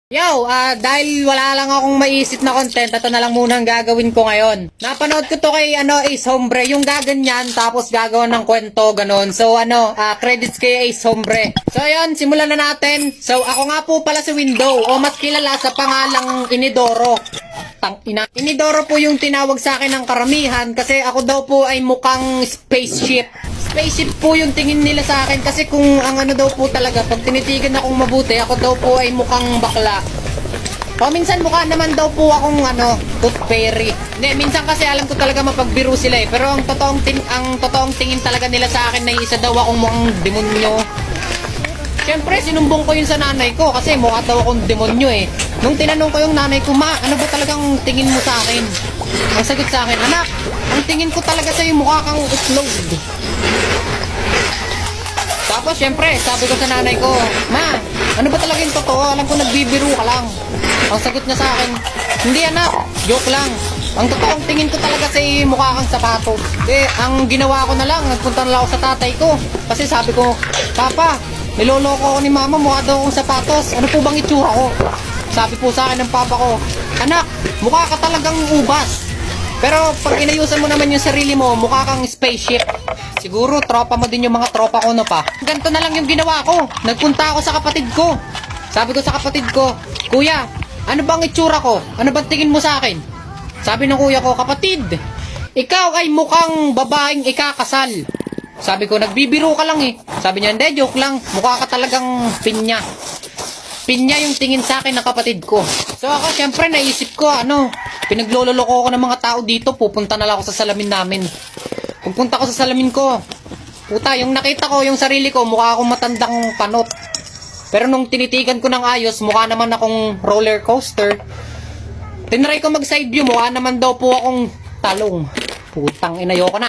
Yo, dahil wala lang akong maisip na content, ito na lang muna ang gagawin ko ngayon. Napanood ko to kay Ace Hombre, yung gaganyan, tapos gagawa ng kwento, ganun. So credits kay Ace Hombre. So ayun, simulan na natin. So ako nga po pala si Window, o mas kilala sa pangalang Inidoro. Tangina. Inidoro po yung tinawag sa akin ng karamihan kasi ako daw po ay mukhang spaceship. Spaceship po yung tingin nila sa akin kasi kung ang daw po talaga, pag tinitigan akong mabuti, ako daw po ay mukhang bakla. O minsan mukha naman daw po akong tooth fairy. Hindi, minsan kasi alam ko talaga mapagbiro sila eh. Pero ang totoong tingin talaga nila sa akin na isa daw akong mukhang demonyo. Siyempre, sinumbong ko yun sa nanay ko kasi mukha daw akong demonyo eh. Nung tinanong ko yung nanay ko, ma, ano ba talagang tingin mo sa akin? Ang sagot sa akin, anak, ang tingin ko talaga sa'yo mukha kang uslog. Tapos, siyempre, sabi ko sa nanay ko, ma, ano ba talaga yung totoo? Alam ko nagbibiro ka lang. Ang sagot niya sa akin, hindi anak, joke lang. Ang totoong tingin ko talaga sa'yo mukha kang sapatos. Ang ginawa ko na lang, nagpunta na lang ako sa tatay ko. Kasi sabi ko, Papa, niloloko ako ni mama, mukha daw akong sapatos. Ano po bang itsura ko? Sabi po sa akin ng papa ko, anak, mukha ka talagang ubas. Pero pag inayusan mo naman yung sarili mo, mukha kang spaceship. Siguro tropa mo din yung mga tropa ko pa. Ganito na lang yung ginawa ko. Nagpunta ako sa kapatid ko. Sabi ko sa kapatid ko, Kuya, ano bang itsura ko? Ano bang tingin mo sa akin? Sabi ng kuya ko, kapatid, ikaw ay mukhang babaeng ikakasal. Sabi ko, nagbibiro ka lang eh. Sabi niya, hindi, joke lang. Mukha ka talagang pinya. Pinya yung tingin sa akin ng kapatid ko. So ako, syempre, naisip ko, pinaglololoko ko ng mga tao dito. Pupunta na lang ako sa salamin namin. Pagpunta ko sa salamin ko, puta, yung nakita ko, yung sarili ko, mukha akong matandang panot. Pero nung tinitigan ko ng ayos, mukha naman akong roller coaster. Tinry ko mag side view, mukha naman daw po akong talong. Putang ina, ayoko na.